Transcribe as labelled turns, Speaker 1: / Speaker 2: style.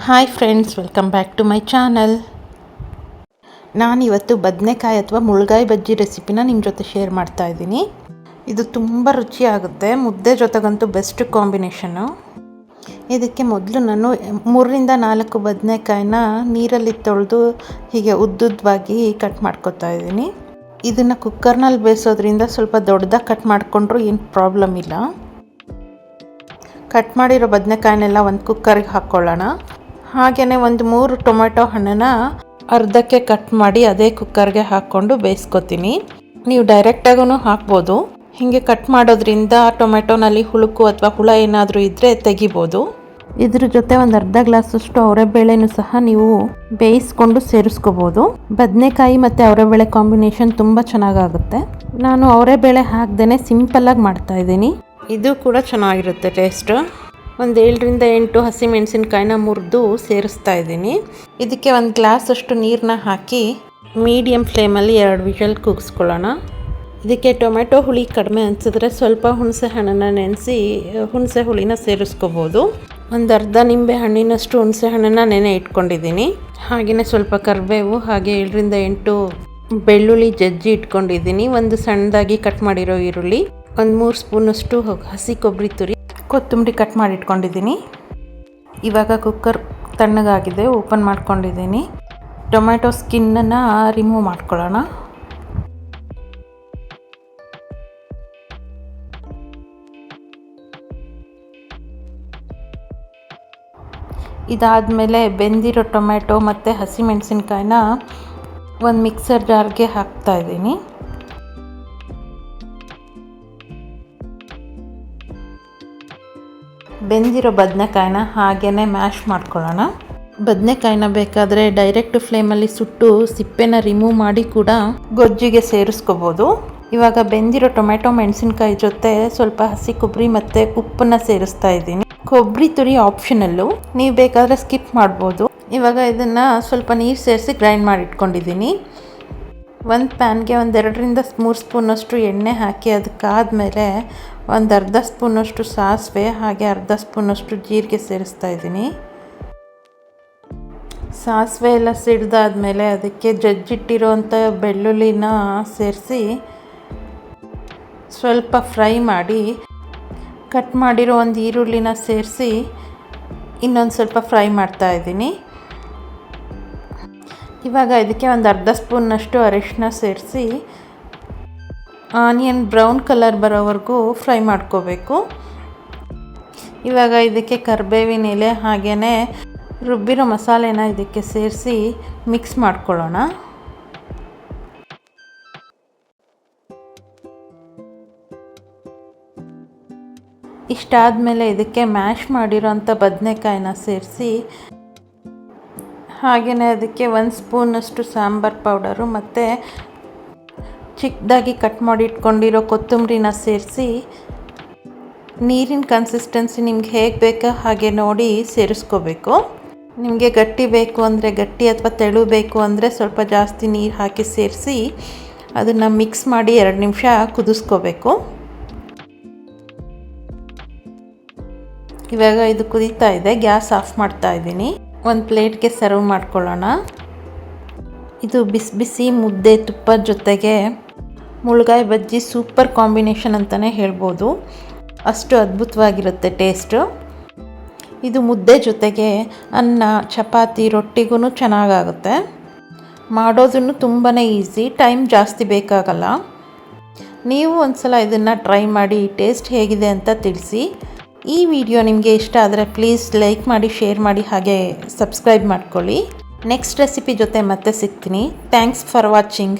Speaker 1: Hi friends, welcome back to my channel. ನಾನಿವತ್ತು ಬದನೆಕಾಯಿ ಅಥವಾ ಮುಳ್ಗಾಯಿ ಬಜ್ಜಿ ರೆಸಿಪಿನ ನಿಮ್ಮ ಜೊತೆ ಶೇರ್ ಮಾಡ್ತಾ ಇದ್ದೀನಿ. ಇದು ತುಂಬ ರುಚಿಯಾಗುತ್ತೆ, ಮುದ್ದೆ ಜೊತೆಗಂತೂ ಬೆಸ್ಟ್ ಕಾಂಬಿನೇಷನ್ನು. ಇದಕ್ಕೆ ಮೊದಲು ನಾನು 3-4 ಬದನೆಕಾಯಿನ ನೀರಲ್ಲಿ ತೊಳೆದು ಹೀಗೆ ಉದ್ದುದ್ದವಾಗಿ ಕಟ್ ಮಾಡ್ಕೊತಾ ಇದ್ದೀನಿ. ಇದನ್ನು ಕುಕ್ಕರ್ನಲ್ಲಿ ಬೇಯಿಸೋದ್ರಿಂದ ಸ್ವಲ್ಪ ದೊಡ್ಡದಾಗಿ ಕಟ್ ಮಾಡಿಕೊಂಡ್ರೂ ಏನು ಪ್ರಾಬ್ಲಮ್ ಇಲ್ಲ. ಕಟ್ ಮಾಡಿರೋ ಬದನೆಕಾಯಿನೆಲ್ಲ ಒಂದು ಕುಕ್ಕರಿಗೆ ಹಾಕ್ಕೊಳ್ಳೋಣ. ಹಾಗೆಯೇ ಒಂದು 3 ಟೊಮೆಟೊ ಹಣ್ಣನ್ನು ಅರ್ಧಕ್ಕೆ ಕಟ್ ಮಾಡಿ ಅದೇ ಕುಕ್ಕರ್ಗೆ ಹಾಕ್ಕೊಂಡು ಬೇಯಿಸ್ಕೊತೀನಿ. ನೀವು ಡೈರೆಕ್ಟಾಗೂ ಹಾಕ್ಬೋದು. ಹೀಗೆ ಕಟ್ ಮಾಡೋದ್ರಿಂದ ಟೊಮೆಟೊನಲ್ಲಿ ಹುಳುಕು ಅಥವಾ ಹುಳ ಏನಾದರೂ ಇದ್ದರೆ ತೆಗಿಬೋದು. ಇದ್ರ ಜೊತೆ ಒಂದು ಅರ್ಧ ಗ್ಲಾಸಷ್ಟು ಅವರೆಬೇಳೆನೂ ಸಹ ನೀವು ಬೇಯಿಸ್ಕೊಂಡು ಸೇರಿಸ್ಕೋಬೋದು. ಬದನೆಕಾಯಿ ಮತ್ತು ಅವರೆಬೇಳೆ ಕಾಂಬಿನೇಷನ್ ತುಂಬ ಚೆನ್ನಾಗಾಗುತ್ತೆ. ನಾನು ಅವರೆಬೇಳೆ ಹಾಕ್ದೇ ಸಿಂಪಲ್ಲಾಗಿ ಮಾಡ್ತಾಯಿದ್ದೀನಿ. ಇದು ಕೂಡ ಚೆನ್ನಾಗಿರುತ್ತೆ ಟೇಸ್ಟು. ಒಂದು 7-8 ಹಸಿಮೆಣಸಿನ್ಕಾಯಿನ ಮುರಿದು ಸೇರಿಸ್ತಾ ಇದ್ದೀನಿ. ಇದಕ್ಕೆ ಒಂದು ಗ್ಲಾಸಷ್ಟು ನೀರನ್ನ ಹಾಕಿ ಮೀಡಿಯಮ್ ಫ್ಲೇಮಲ್ಲಿ 2 ವಿಷಲ್ ಕೂಗಿಸ್ಕೊಳ್ಳೋಣ. ಇದಕ್ಕೆ ಟೊಮೆಟೊ ಹುಳಿ ಕಡಿಮೆ ಅನಿಸಿದ್ರೆ ಸ್ವಲ್ಪ ಹುಣಸೆ ಹಣ್ಣನ್ನು ನೆನೆಸಿ ಹುಣಸೆ ಹುಳಿನ ಸೇರಿಸ್ಕೋಬೋದು. ಒಂದು ಅರ್ಧ ನಿಂಬೆ ಹಣ್ಣಿನಷ್ಟು ಹುಣಸೆ ಹಣ್ಣನ್ನು ನೆನೆ ಇಟ್ಕೊಂಡಿದ್ದೀನಿ. ಹಾಗೆಯೇ ಸ್ವಲ್ಪ ಕರಿಬೇವು, ಹಾಗೆ 7-8 ಬೆಳ್ಳುಳ್ಳಿ ಜಜ್ಜಿ ಇಟ್ಕೊಂಡಿದ್ದೀನಿ. ಒಂದು ಸಣ್ಣದಾಗಿ ಕಟ್ ಮಾಡಿರೋ ಈರುಳ್ಳಿ, ಒಂದು 3 ಸ್ಪೂನಷ್ಟು ಹಸಿ ಕೊಬ್ಬರಿ ತುರಿ, ಕೊತ್ತಂಬರಿ ಕಟ್ ಮಾಡಿ ಇಟ್ಕೊಂಡಿದ್ದೀನಿ. ಇವಾಗ ಕುಕ್ಕರ್ ತಣ್ಣಗಾಗಿದೆ, ಓಪನ್ ಮಾಡ್ಕೊಂಡಿದ್ದೀನಿ. ಟೊಮೆಟೊ ಸ್ಕಿನ್ನನ್ನು ರಿಮೂವ್ ಮಾಡ್ಕೊಳ್ಳೋಣ. ಇದಾದಮೇಲೆ ಬೆಂದಿರೋ ಟೊಮೆಟೊ ಮತ್ತು ಹಸಿಮೆಣಸಿನ್ಕಾಯಿನ ಒಂದು ಮಿಕ್ಸರ್ ಜಾರ್ಗೆ ಹಾಕ್ತಾಯಿದ್ದೀನಿ. ಬೆಂದಿರೋ ಬದನೆಕಾಯಿನ ಹಾಗೇ ಮ್ಯಾಶ್ ಮಾಡ್ಕೊಳ್ಳೋಣ. ಬದನೆಕಾಯಿನ ಬೇಕಾದರೆ ಡೈರೆಕ್ಟ್ ಫ್ಲೇಮಲ್ಲಿ ಸುಟ್ಟು ಸಿಪ್ಪೆನ ರಿಮೂವ್ ಮಾಡಿ ಕೂಡ ಗೊಜ್ಜಿಗೆ ಸೇರಿಸ್ಕೋಬೋದು. ಇವಾಗ ಬೆಂದಿರೋ ಟೊಮೆಟೊ ಮೆಣಸಿನ್ಕಾಯಿ ಜೊತೆ ಸ್ವಲ್ಪ ಹಸಿ ಕೊಬ್ಬರಿ ಮತ್ತು ಉಪ್ಪನ್ನು ಸೇರಿಸ್ತಾ ಇದ್ದೀನಿ. ಕೊಬ್ಬರಿ ತುರಿ ಆಪ್ಷನಲ್ಲು, ನೀವು ಬೇಕಾದರೆ ಸ್ಕಿಪ್ ಮಾಡ್ಬೋದು. ಇವಾಗ ಇದನ್ನು ಸ್ವಲ್ಪ ನೀರು ಸೇರಿಸಿ ಗ್ರೈಂಡ್ ಮಾಡಿ ಇಟ್ಕೊಂಡಿದ್ದೀನಿ. ಒಂದು ಪ್ಯಾನ್ಗೆ 2-3 ಸ್ಪೂನಷ್ಟು ಎಣ್ಣೆ ಹಾಕಿ ಅದಕ್ಕಾದಮೇಲೆ ಒಂದು ಅರ್ಧ ಸ್ಪೂನಷ್ಟು ಸಾಸಿವೆ, ಹಾಗೆ ಅರ್ಧ ಸ್ಪೂನಷ್ಟು ಜೀರಿಗೆ ಸೇರಿಸ್ತಾ ಇದ್ದೀನಿ. ಸಾಸಿವೆ ಎಲ್ಲ ಸಿಡ್ದಾದ್ಮೇಲೆ ಅದಕ್ಕೆ ಜಜ್ಜಿಟ್ಟಿರೋಂಥ ಬೆಳ್ಳುಳ್ಳಿನ ಸೇರಿಸಿ ಸ್ವಲ್ಪ ಫ್ರೈ ಮಾಡಿ, ಕಟ್ ಮಾಡಿರೋ ಒಂದು ಈರುಳ್ಳಿನ ಸೇರಿಸಿ ಇನ್ನೊಂದು ಸ್ವಲ್ಪ ಫ್ರೈ ಮಾಡ್ತಾ ಇದ್ದೀನಿ. ಇವಾಗ ಇದಕ್ಕೆ ಒಂದು ಅರ್ಧ ಸ್ಪೂನ್ನಷ್ಟು ಅರಿಶಿನ ಸೇರಿಸಿ ಆನಿಯನ್ ಬ್ರೌನ್ ಕಲರ್ ಬರೋವರೆಗೂ ಫ್ರೈ ಮಾಡ್ಕೋಬೇಕು. ಇವಾಗ ಇದಕ್ಕೆ ಕರಿಬೇವಿನ ಎಲೆ ಹಾಗೆಯೇ ರುಬ್ಬಿರೋ ಮಸಾಲೆನ ಇದಕ್ಕೆ ಸೇರಿಸಿ ಮಿಕ್ಸ್ ಮಾಡ್ಕೊಳ್ಳೋಣ. ಇಷ್ಟಾದಮೇಲೆ ಇದಕ್ಕೆ ಮ್ಯಾಶ್ ಮಾಡಿರೋಂಥ ಬದನೆಕಾಯಿನ ಸೇರಿಸಿ, ಹಾಗೆಯೇ ಅದಕ್ಕೆ 1 ಸ್ಪೂನಷ್ಟು ಸಾಂಬಾರು ಪೌಡರು ಮತ್ತು ಚಿಕ್ಕದಾಗಿ ಕಟ್ ಮಾಡಿ ಇಟ್ಕೊಂಡಿರೋ ಕೊತ್ತಂಬರಿನ ಸೇರಿಸಿ ನೀರಿನ ಕನ್ಸಿಸ್ಟೆನ್ಸಿ ನಿಮ್ಗೆ ಹೇಗೆ ಬೇಕೋ ಹಾಗೆ ನೋಡಿ ಸೇರಿಸ್ಕೋಬೇಕು. ನಿಮಗೆ ಗಟ್ಟಿ ಬೇಕು ಅಂದರೆ ಗಟ್ಟಿ, ಅಥವಾ ತೆಳು ಬೇಕು ಅಂದರೆ ಸ್ವಲ್ಪ ಜಾಸ್ತಿ ನೀರು ಹಾಕಿ ಸೇರಿಸಿ ಅದನ್ನು ಮಿಕ್ಸ್ ಮಾಡಿ 2 ನಿಮಿಷ ಕುದಿಸ್ಕೋಬೇಕು. ಇವಾಗ ಇದು ಕುದೀತಾ ಇದೆ, ಗ್ಯಾಸ್ ಆಫ್ ಮಾಡ್ತಾ ಇದ್ದೀನಿ. ಒಂದು ಪ್ಲೇಟ್ಗೆ ಸರ್ವ್ ಮಾಡ್ಕೊಳ್ಳೋಣ. ಇದು ಬಿಸಿ ಬಿಸಿ ಮುದ್ದೆ ತುಪ್ಪದ ಜೊತೆಗೆ ಮುಳ್ಗಾಯಿ ಬಜ್ಜಿ ಸೂಪರ್ ಕಾಂಬಿನೇಷನ್ ಅಂತಲೇ ಹೇಳ್ಬೋದು. ಅಷ್ಟು ಅದ್ಭುತವಾಗಿರುತ್ತೆ ಟೇಸ್ಟು. ಇದು ಮುದ್ದೆ ಜೊತೆಗೆ ಅನ್ನ, ಚಪಾತಿ, ರೊಟ್ಟಿಗೂ ಚೆನ್ನಾಗಾಗುತ್ತೆ. ಮಾಡೋದನ್ನು ತುಂಬಾ ಈಸಿ, ಟೈಮ್ ಜಾಸ್ತಿ ಬೇಕಾಗಲ್ಲ. ನೀವು ಒಂದು ಸಲ ಇದನ್ನು ಟ್ರೈ ಮಾಡಿ ಟೇಸ್ಟ್ ಹೇಗಿದೆ ಅಂತ ತಿಳಿಸಿ. ಈ ವಿಡಿಯೋ ನಿಮಗೆ ಇಷ್ಟ ಆದರೆ ಪ್ಲೀಸ್ ಲೈಕ್ ಮಾಡಿ, ಶೇರ್ ಮಾಡಿ, ಹಾಗೆ ಸಬ್ಸ್ಕ್ರೈಬ್ ಮಾಡ್ಕೊಳ್ಳಿ. ನೆಕ್ಸ್ಟ್ ರೆಸಿಪಿ ಜೊತೆ ಮತ್ತೆ ಸಿಗ್ತೀನಿ. Thanks for watching.